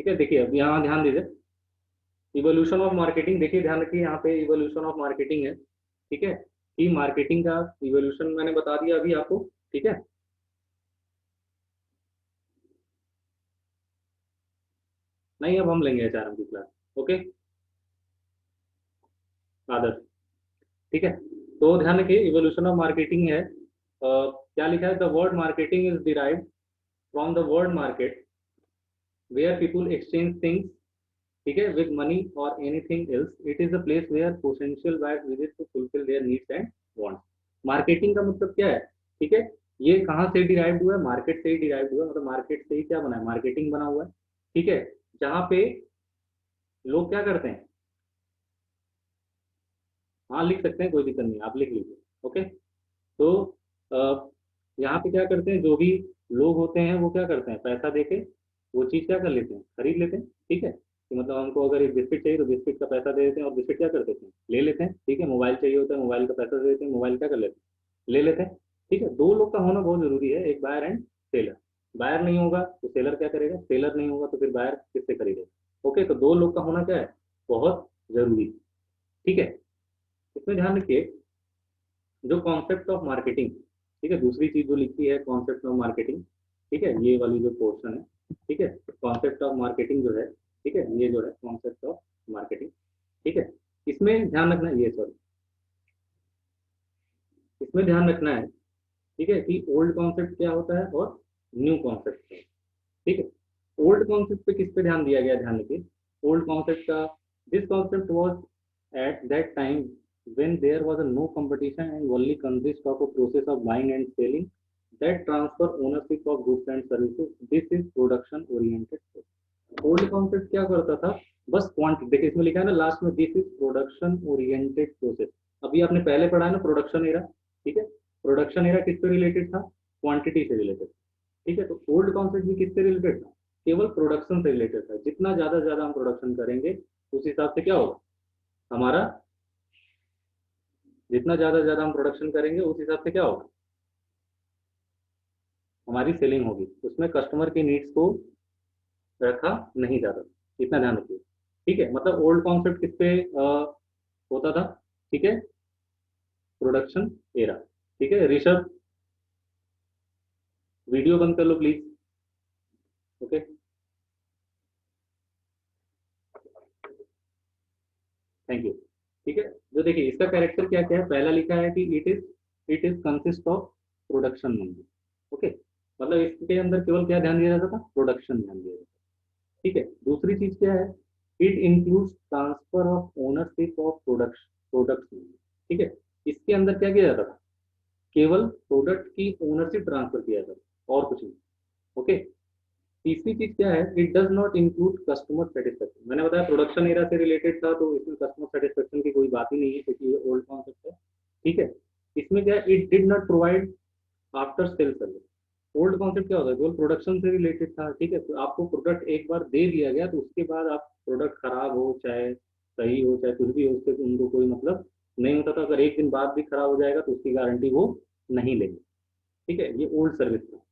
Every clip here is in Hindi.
ठीक है, देखिए अब यहाँ ध्यान दीजिए, इवोल्यूशन ऑफ मार्केटिंग, देखिए ध्यान रखिए यहाँ पे इवोल्यूशन ऑफ मार्केटिंग है। ठीक है, कि मार्केटिंग का इवोल्यूशन मैंने बता दिया अभी आपको। ठीक है, नहीं अब हम लेंगे एचआरएम की क्लास। ओके, आदर्श। ठीक है, तो ध्यान रखिए इवोल्यूशन ऑफ मार्केटिंग है। क्या लिखा है, the word marketing is derived from the word market where people exchange things, ठीक है, विद मनी और anything else. It is a place where potential buyers visit to fulfil their needs and wants. Marketing का मतलब क्या है? ठीक है, ये कहाँ से डिराइव हुआ है? मार्केट से ही डिराइव हुआ है, मतलब मार्केट से ही क्या बना है, मार्केटिंग बना हुआ है। ठीक है, जहाँ पे लोग क्या करते हैं, हाँ लिख सकते हैं, कोई दिक्कत नहीं, आप लिख लीजिए। ओके, तो अ, यहाँ पे क्या करते हैं, जो भी लोग होते हैं वो क्या करते हैं, पैसा देके वो चीज़ क्या कर लेते हैं, खरीद लेते हैं। ठीक है, कि मतलब हमको अगर एक बिस्किट चाहिए तो बिस्किट का पैसा दे देते हैं और बिस्किट क्या कर देते हैं, ले लेते हैं। ठीक है, मोबाइल चाहिए होता है, मोबाइल का पैसा दे देते हैं, मोबाइल क्या कर लेते हैं, ले लेते हैं। ठीक है, दो लोग का होना बहुत जरूरी है, एक बायर एंड सेलर। बायर नहीं होगा तो सेलर क्या करेगा, सेलर नहीं होगा तो फिर बायर किससे खरीदेगा। ओके, तो दो लोग का होना क्या है, बहुत जरूरी। ठीक है, इसमें ध्यान रखिए जो कॉन्सेप्ट ऑफ मार्केटिंग, ठीक है, दूसरी चीज जो लिखी है कॉन्सेप्ट ऑफ मार्केटिंग। ठीक है, ये वाली जो पोर्शन है, ठीक है, कॉन्सेप्ट ऑफ मार्केटिंग जो है, ठीक है, ये जो है कॉन्सेप्ट ऑफ मार्केटिंग। ठीक है, इसमें ध्यान रखना है, ये सॉरी, इसमें ध्यान रखना है, ठीक है, कि ओल्ड कॉन्सेप्ट क्या होता है और न्यू कॉन्सेप्ट क्या है। ठीक है, ओल्ड कॉन्सेप्ट पे किस पे ध्यान दिया गया, ध्यान रखिए, ओल्ड कॉन्सेप्ट का, this concept was at that time when there was a no competition and only consist of a process of buying and selling that transfer ownership of goods and services. This is production oriented. Old concept क्या करता था, बस क्वांटिटी, देखिए इसमें लिखा है ना लास्ट में, this is production oriented process. अभी आपने पहले पढ़ा है ना प्रोडक्शन एरा। ठीक है, प्रोडक्शन एरा किससे रिलेटेड था, क्वांटिटी से रिलेटेड। ठीक है, तो ओल्ड कॉन्सेप्ट भी किससे रिलेटेड था, केवल प्रोडक्शन से रिलेटेड था। जितना ज्यादा ज्यादा हम प्रोडक्शन करेंगे उस हिसाब से क्या होगा हमारा, जितना ज्यादा ज्यादा हम प्रोडक्शन करेंगे उस हिसाब से क्या होगा, हमारी सेलिंग होगी। उसमें कस्टमर की नीड्स को रखा नहीं जाता, इतना ध्यान रखिए। ठीक है, मतलब ओल्ड कॉन्सेप्ट किस पे होता था, ठीक है, प्रोडक्शन एरा। ठीक है, ऋषभ वीडियो बंद कर लो प्लीज। Okay, thank you. ठीक है, जो देखिए इसका कैरेक्टर क्या क्या है, पहला लिखा है कि it is consist of production only. Okay, मतलब इसके अंदर केवल क्या ध्यान दिया जाता था, प्रोडक्शन ध्यान दिया जाता था। ठीक है, दूसरी चीज क्या है, it includes transfer of ownership of product. ठीक है, इसके अंदर क्या किया जाता था, केवल प्रोडक्ट की ओनरशिप ट्रांसफर किया जाता था और कुछ नहीं। ओके, तीसरी चीज क्या है, it does not include customer satisfaction. मैंने बताया प्रोडक्शन एरा से रिलेटेड था तो इसमें कस्टमर सेटिस्फेक्शन की कोई बात ही नहीं है क्योंकि ये ओल्ड कॉन्सेप्ट है। ठीक है, इसमें क्या है, it did not provide after sale service. Old concept क्या होता है, केवल प्रोडक्शन से रिलेटेड था। ठीक है, तो आपको प्रोडक्ट एक बार दे दिया गया तो उसके बाद आप प्रोडक्ट खराब हो चाहे सही हो चाहे कुछ भी हो, उससे उनको कोई मतलब नहीं होता था। अगर एक दिन बाद भी खराब हो जाएगा तो उसकी गारंटी वो नहीं लेंगे। ठीक है, ये ओल्ड सर्विस था।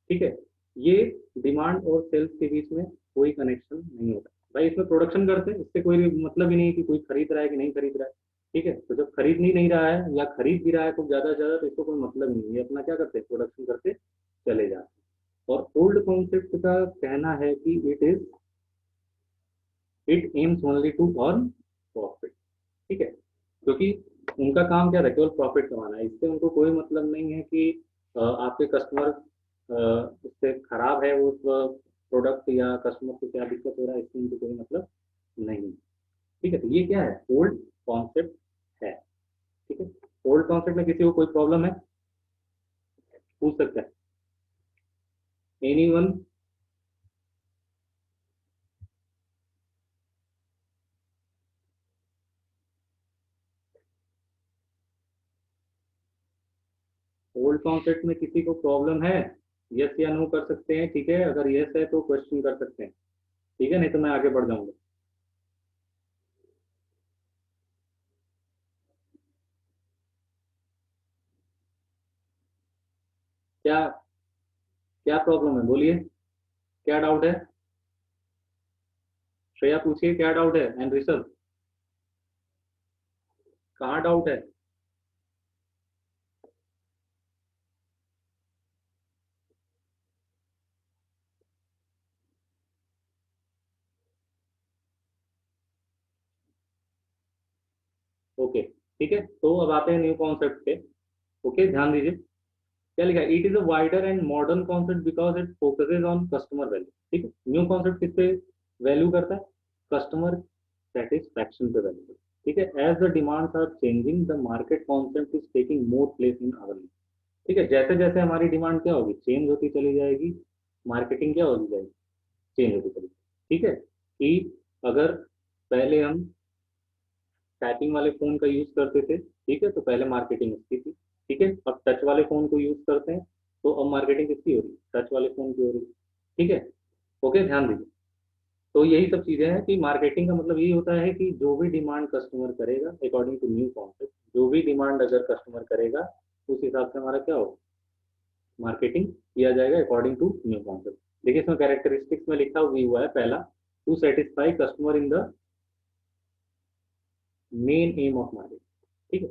ठीक है, ये डिमांड और सेल्स के बीच में कोई कनेक्शन नहीं होता भाई, इसमें प्रोडक्शन करते हैं, इससे कोई मतलब ही नहीं है कि कोई खरीद रहा है कि नहीं खरीद रहा है। ठीक है, तो जब खरीद नहीं रहा है या खरीद भी रहा है खूब ज्यादा ज्यादा तो इसको कोई मतलब नहीं है, ये अपना क्या करते हैं, प्रोडक्शन करते चले जाते हैं। और ओल्ड कॉन्सेप्ट का कहना है कि it aims only to earn profit. ठीक है, क्योंकि उनका काम क्या था, केवल प्रॉफिट कमाना है, इससे उनको कोई मतलब नहीं है कि आपके कस्टमर उससे खराब है वो प्रोडक्ट या कस्टमर को क्या दिक्कत हो रहा है, इससे उनको कोई मतलब नहीं। ठीक है, तो ये क्या है, ओल्ड कॉन्सेप्ट है। ठीक है, ओल्ड कॉन्सेप्ट में किसी को कोई प्रॉब्लम है, पूछ सकते हैं, एनीवन। ओल्ड कॉन्सेप्ट में किसी को प्रॉब्लम है, यस या नो कर सकते हैं। ठीक है, अगर यस है तो क्वेश्चन कर सकते हैं। ठीक है, नहीं तो मैं आगे बढ़ जाऊंगा। क्या क्या प्रॉब्लम है, बोलिए क्या डाउट है। श्रेया पूछिए क्या डाउट है, एंड ऋषभ कहाँ डाउट है? ओके ठीक है, तो अब आते हैं न्यू कॉन्सेप्ट पे। ओके ध्यान दीजिए क्या लिखा है, it is a wider and modern concept because it focuses on customer value. ठीक है, न्यू कॉन्सेप्ट किस पे वैल्यू करता है? कस्टमर सेटिस्फैक्शन पे वैल्यू करता है। ठीक है, as the demands are changing the market concept is taking more place in our life. ठीक है, जैसे जैसे हमारी डिमांड क्या होगी, चेंज होती चली जाएगी, मार्केटिंग क्या होती जाएगी, चेंज होती चली जाएगी। ठीक है, कि अगर पहले हम टाइपिंग वाले फोन का यूज करते थे, ठीक है, तो पहले मार्केटिंग उसकी थी। ठीक है, अब टच वाले फोन को यूज करते हैं, तो अब मार्केटिंग किसकी हो रही है, टच वाले फोन की हो रही है। ठीक है, ओके ध्यान दीजिए। तो यही सब चीजें हैं कि मार्केटिंग का मतलब यही होता है कि जो भी डिमांड कस्टमर करेगा अकॉर्डिंग टू न्यू कॉन्सेप्ट, जो भी डिमांड अगर कस्टमर करेगा उस हिसाब से हमारा क्या होगा, मार्केटिंग किया जाएगा अकॉर्डिंग टू न्यू कॉन्सेप्ट। देखिए इसमें कैरेक्टरिस्टिक्स में लिखा हुआ है पहला, to satisfy customer in the main aim of marketing. ठीक है,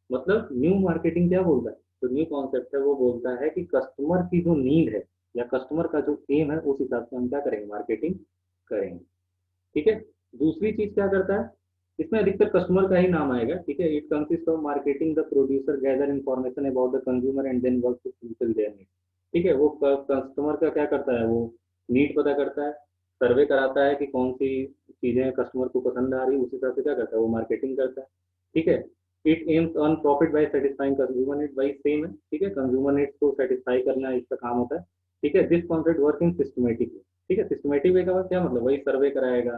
मतलब न्यू मार्केटिंग क्या बोलता है, जो न्यू कॉन्सेप्ट है वो बोलता है कि कस्टमर की जो नीड है या कस्टमर का जो एम है उस हिसाब से हम क्या करेंगे, मार्केटिंग करेंगे। ठीक है, दूसरी चीज क्या करता है, इसमें अधिकतर कस्टमर का ही नाम आएगा। ठीक है, it consist of marketing the producer gather information about the consumer and then work to fulfil their need. ठीक है, वो कस्टमर का क्या करता है, वो नीड पता करता है, सर्वे कराता है कि कौन सी चीजें कस्टमर को पसंद आ रही है, उस हिसाब से क्या करता है, वो मार्केटिंग करता है। ठीक है, it aims earn profit by satisfying consumer need, वही सेम है। ठीक है, कंज्यूमर नीड्स को सेटिस्फाई करना इसका काम होता है। ठीक है, this concept work in systematic. ठीक है, सिस्टमेटिक वे का क्या मतलब, वही सर्वे कराएगा,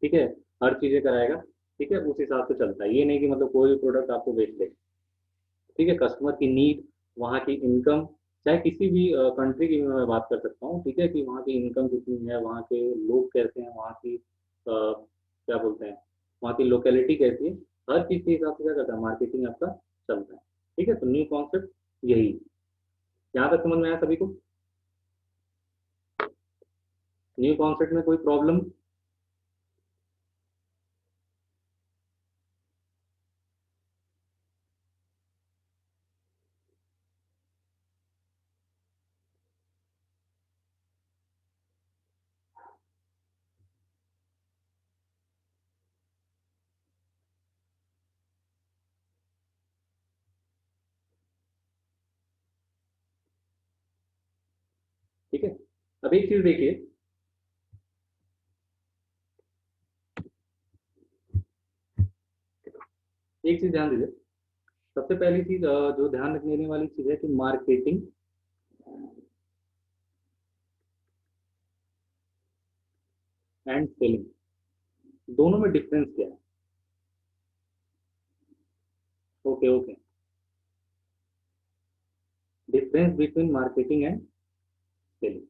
ठीक है, हर चीजें कराएगा। ठीक है, उस हिसाब से चलता है, ये नहीं कि मतलब कोई भी प्रोडक्ट आपको बेच दे। ठीक है, कस्टमर की नीड, वहाँ की इनकम, चाहे किसी भी कंट्री की भी मैं बात कर सकता हूँ। ठीक है, कि वहाँ की इनकम कितनी है, वहाँ के लोग कैसे हैं, वहाँ की क्या बोलते हैं, वहाँ की लोकेलिटी कैसी है, हर चीज के हिसाब से क्या करता है, मार्केटिंग आपका चलता है। ठीक है, तो न्यू कॉन्सेप्ट यही है। यहाँ तक समझ में आया सभी को? न्यू कॉन्सेप्ट में कोई प्रॉब्लम? ठीक है, अब एक चीज देखिए, एक चीज ध्यान दीजिए। सबसे पहली चीज जो ध्यान रखने वाली चीज है कि मार्केटिंग एंड सेलिंग दोनों में डिफरेंस क्या है? Okay okay, difference between marketing and selling,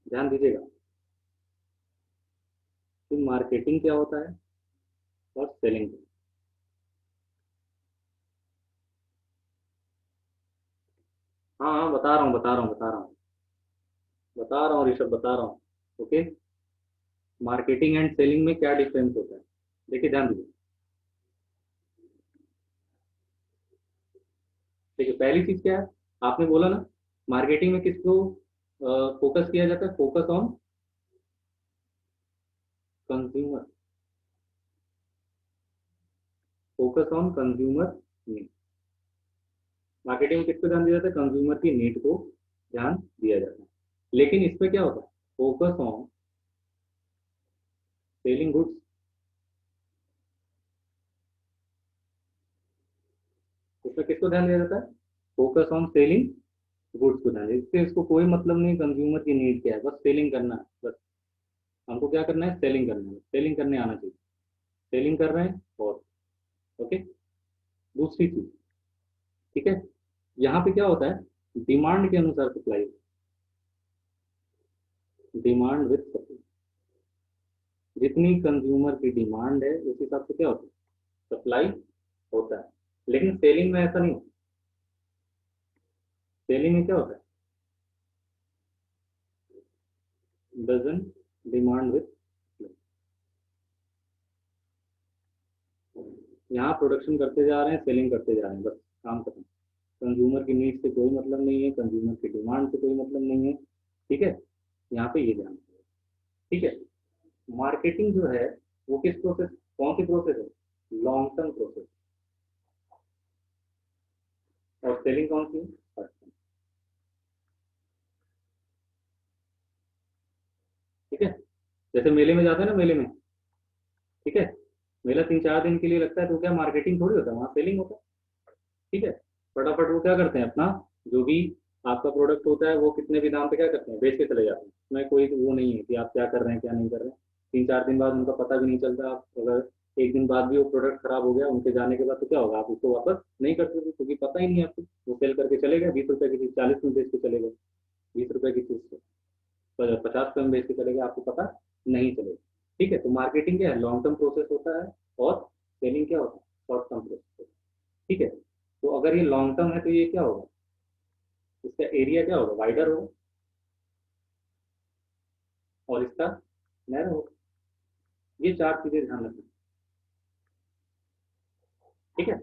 ध्यान दीजिएगा कि मार्केटिंग क्या होता है और सेलिंग। हाँ हाँ, बता रहा हूँ बता रहा हूँ बता रहा हूँ बता रहा हूँ ऋषभ, बता रहा हूँ। ओके, मार्केटिंग एंड सेलिंग में क्या डिफरेंस होता है, देखिए ध्यान दीजिए। देखिए पहली चीज क्या है, आपने बोला ना, मार्केटिंग में किसको फोकस किया जाता है, focus on consumer, focus on consumer need. Marketing में किसको ध्यान दिया जाता है, कंज्यूमर की नीड को ध्यान दिया जाता है। लेकिन इसमें क्या होता है, फोकस ऑन सेलिंग गुड्स, इसमें किसको ध्यान दिया जाता है, फोकस ऑन सेलिंग गुड्स को ध्यान दिया, इससे इसको कोई मतलब नहीं कंज्यूमर की नीड क्या है, बस सेलिंग करना है बस। हमको क्या करना है, सेलिंग करना है, सेलिंग करने आना चाहिए, सेलिंग कर रहे हैं और ओके। दूसरी चीज, ठीक है, यहाँ पे क्या होता है, डिमांड के अनुसार सप्लाई, डिमांड विद सप्लाई, जितनी कंज्यूमर की डिमांड है उस हिसाब से क्या होता है, सप्लाई होता है। लेकिन सेलिंग में ऐसा नहीं होता, सेलिंग में क्या होता है, डजंट डिमांड विथ, यहाँ प्रोडक्शन करते जा रहे हैं, सेलिंग करते जा रहे हैं, बस काम खत्म। कंज्यूमर की नीड से कोई मतलब नहीं है, कंज्यूमर की डिमांड से कोई मतलब नहीं है, ठीक है। यहाँ पे ये ध्यान रखिए, ठीक है। मार्केटिंग जो है वो किस प्रोसेस, कौन सी प्रोसेस है, लॉन्ग टर्म प्रोसेस, और सेलिंग कौन सी है, शॉर्ट टर्म, ठीक है। जैसे मेले में जाते हैं ना, मेले में, ठीक है, मेला 3-4 दिन के लिए लगता है, तो क्या मार्केटिंग थोड़ी होता है, वहाँ सेलिंग होता है, ठीक है। फटाफट वो क्या करते हैं, अपना जो भी आपका प्रोडक्ट होता है वो कितने भी दाम पे क्या करते हैं, बेच के चले जाते हैं। उसमें कोई वो नहीं है कि आप क्या कर रहे हैं क्या नहीं कर रहे हैं। 3-4 दिन बाद उनका पता भी नहीं चलता। आप अगर एक दिन बाद भी वो प्रोडक्ट खराब हो गया उनके जाने के बाद, तो क्या होगा, आप उसको वापस नहीं कर सकते क्योंकि पता ही नहीं है आपको। वो सेल करके चले गए, 20 रुपए की चीज 40 में बेच के चले गए, 20 रुपए की चीज 50 रुपए में बेच के चले गए, आपको पता नहीं चलेगा, ठीक है। तो मार्केटिंग क्या है, लॉन्ग टर्म प्रोसेस होता है, और सेलिंग क्या होता है, शॉर्ट टर्म प्रोसेस होता है, ठीक है। तो अगर ये लॉन्ग टर्म है तो ये क्या होगा, इसका एरिया क्या होगा, वाइडर होगा, और इसका नैरो होगा। ये 4 चीजें ध्यान रखना, ठीक है।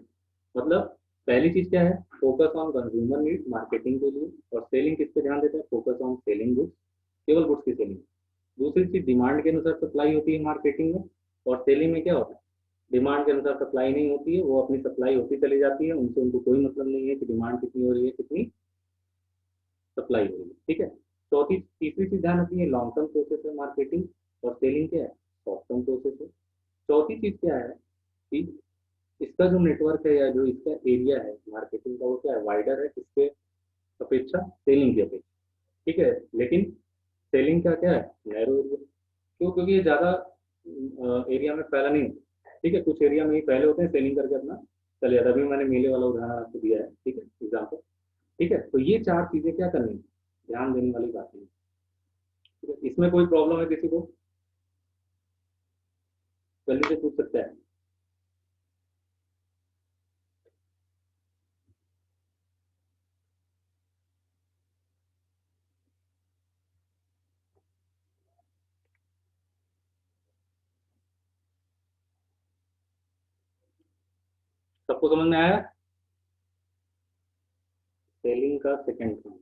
मतलब पहली चीज क्या है, focus on consumer need marketing के लिए, और सेलिंग किस पे ध्यान देता है, फोकस ऑन सेलिंग गुड्स, केवल गुड्स की सेलिंग। दूसरी चीज, डिमांड के अनुसार सप्लाई होती है मार्केटिंग में, और सेलिंग में क्या होता है, डिमांड के अनुसार सप्लाई नहीं होती है, वो अपनी सप्लाई होती चली जाती है, उनसे उनको कोई मतलब नहीं है कि डिमांड कितनी हो रही है कितनी सप्लाई हो रही है, ठीक है। चौथी तीसरी चीज ध्यान रखनी है, लॉन्ग टर्म प्रोसेस है मार्केटिंग, और सेलिंग क्या है, शॉर्ट टर्म प्रोसेस है। चौथी चीज क्या है कि इसका जो नेटवर्क है या जो इसका एरिया है मार्केटिंग का, वो क्या है, वाइडर है किसके अपेक्षा, सेलिंग की अपेक्षा, ठीक है। लेकिन सेलिंग का क्या है, नैरो एरिया। क्यों, क्योंकि ये ज्यादा एरिया में फैला नहीं होता, ठीक है। कुछ एरिया में ही फैले होते हैं, सेलिंग करके अपना चले जाता है। अभी मैंने मेले वाला उदाहरण आपको दिया है, ठीक है, एग्जाम्पल, ठीक है। तो ये 4 चीजें क्या करनी है, ध्यान देने वाली बातें हैं, ठीक है। इसमें कोई प्रॉब्लम है किसी को, जल्दी से पूछ सकता है। सबको समझ में आया, सेलिंग का सेकंड काम,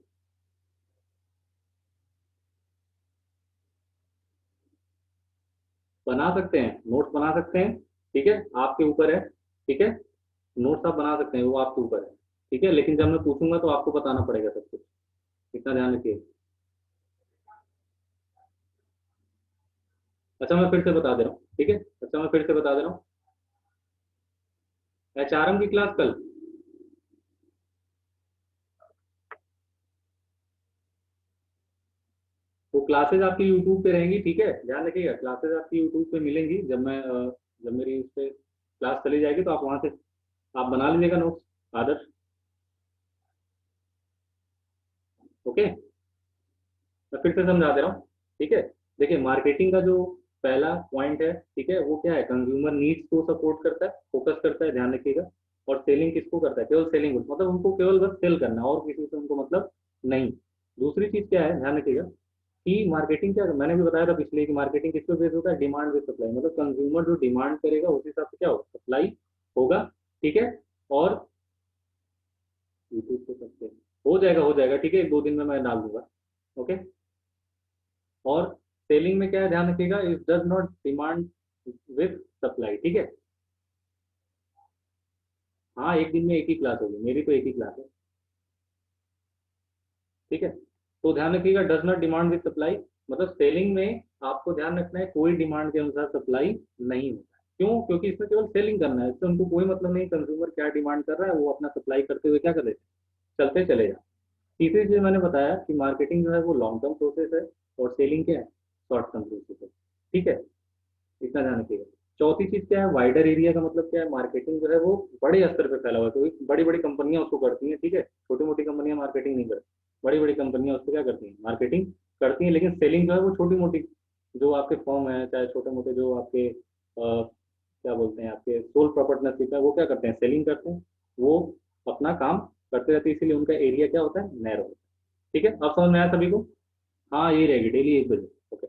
बना सकते हैं, नोट्स बना सकते हैं, ठीक है, आपके ऊपर है, ठीक है। नोट्स आप बना सकते हैं, वो आपके ऊपर है, ठीक है। लेकिन जब मैं पूछूंगा तो आपको बताना पड़ेगा सब कुछ, इतना ध्यान रखिए। अच्छा मैं फिर से बता दे रहा हूँ, ठीक है, अच्छा मैं फिर से बता दे रहा हूँ। HRM की क्लास कल, वो क्लासेज आपकी यूट्यूब पे रहेंगी, ठीक है, ध्यान रखिएगा। क्लासेज आपकी यूट्यूब पे मिलेंगी, जब मेरी उस पर क्लास चली जाएगी तो आप वहां से आप बना लीजिएगा नोट्स, आदर्श, ओके। मैं फिर से समझा दे रहा हूँ, ठीक है। देखिए मार्केटिंग का जो पहला पॉइंट है, ठीक है, वो क्या है, कंज्यूमर नीड्स को सपोर्ट करता है, फोकस करता है, ध्यान रखिएगा। और सेलिंग किसको करता है, केवल सेलिंग, मतलब उनको केवल बस सेल करना है, और किसी से उनको मतलब नहीं। दूसरी चीज क्या है, ध्यान रखिएगा कि मार्केटिंग क्या, मैंने भी बताया था पिछले कि मार्केटिंग किस पे बेस होता है, डिमांड विद सप्लाई, मतलब कंज्यूमर जो डिमांड करेगा उस हिसाब से क्या होगा, सप्लाई होगा, ठीक है। और यूट्यूब पे सकते हैं, हो जाएगा, ठीक है, 1-2 दिन में मैं डाल दूंगा, ओके। और सेलिंग में क्या है, ध्यान रखिएगा, it does not demand with supply, ठीक है। हाँ, एक दिन में एक ही क्लास होगी, मेरी तो एक ही क्लास है, ठीक है। तो ध्यान रखिएगा, does not demand with supply, मतलब सेलिंग में आपको ध्यान रखना है कोई डिमांड के अनुसार सप्लाई नहीं होता है। क्यों, क्योंकि इसमें केवल सेलिंग करना है, इससे उनको कोई मतलब नहीं कंज्यूमर क्या डिमांड कर रहा है, वो अपना सप्लाई करते हुए क्या कर लेते हैं, चलते चले जाए। तीसरी चीज मैंने बताया कि मार्केटिंग जो है वो लॉन्ग टर्म प्रोसेस है, और सेलिंग क्या है, शॉर्ट टर्म प्रोसेस है, ठीक है, इतना ध्यान रखिएगा। चौथी चीज क्या है, वाइडर एरिया का मतलब क्या है, मार्केटिंग जो है वो बड़े स्तर पे फैला हुआ है, क्योंकि बड़ी बड़ी कंपनियां उसको करती हैं, ठीक है। छोटी मोटी कंपनियां मार्केटिंग नहीं करती, बड़ी बड़ी कंपनियां उसको क्या करती हैं, मार्केटिंग करती हैं। लेकिन सेलिंग जो है वो छोटी मोटी, जो आपके फॉर्म है, चाहे छोटे मोटे जो आपके क्या बोलते हैं, आपके सोल प्रॉपर्टनरशिप है, वो क्या करते हैं, सेलिंग करते हैं, वो अपना काम करते रहते हैं, इसीलिए उनका एरिया क्या होता है, नैरो होता है, ठीक है। अब समझ में आया सभी को, हाँ यही रहेगी डेली 1 बजे, ओके।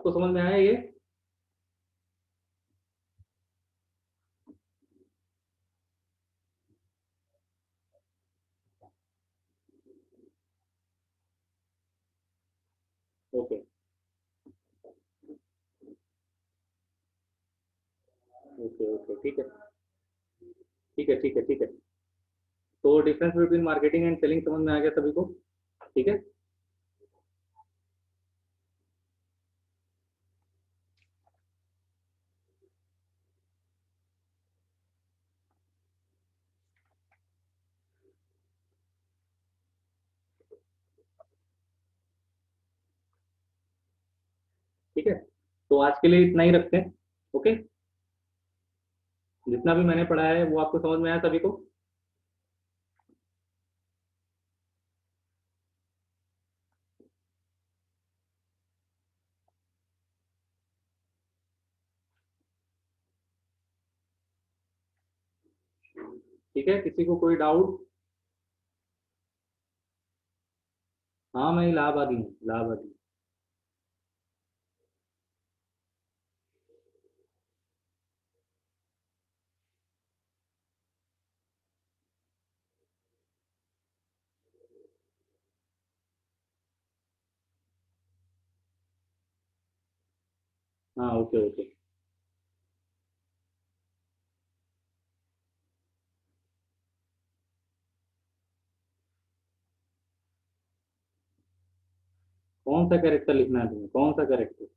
सबको समझ में आया ये? ओके ओके ओके, ठीक है ठीक है ठीक है ठीक है। तो difference between marketing and selling समझ में आ गया सभी को? ठीक है। ठीक है, तो आज के लिए इतना ही रखते हैं। ओके, जितना भी मैंने पढ़ा है वो आपको समझ में आया सभी को? ठीक है, किसी को कोई डाउट? हाँ, मैं इलाहाबादी हूँ, इलाहाबादी। हाँ, ओके ओके। कौन सा कैरेक्टर लिखना है तुम्हें, कौन सा कैरेक्टर?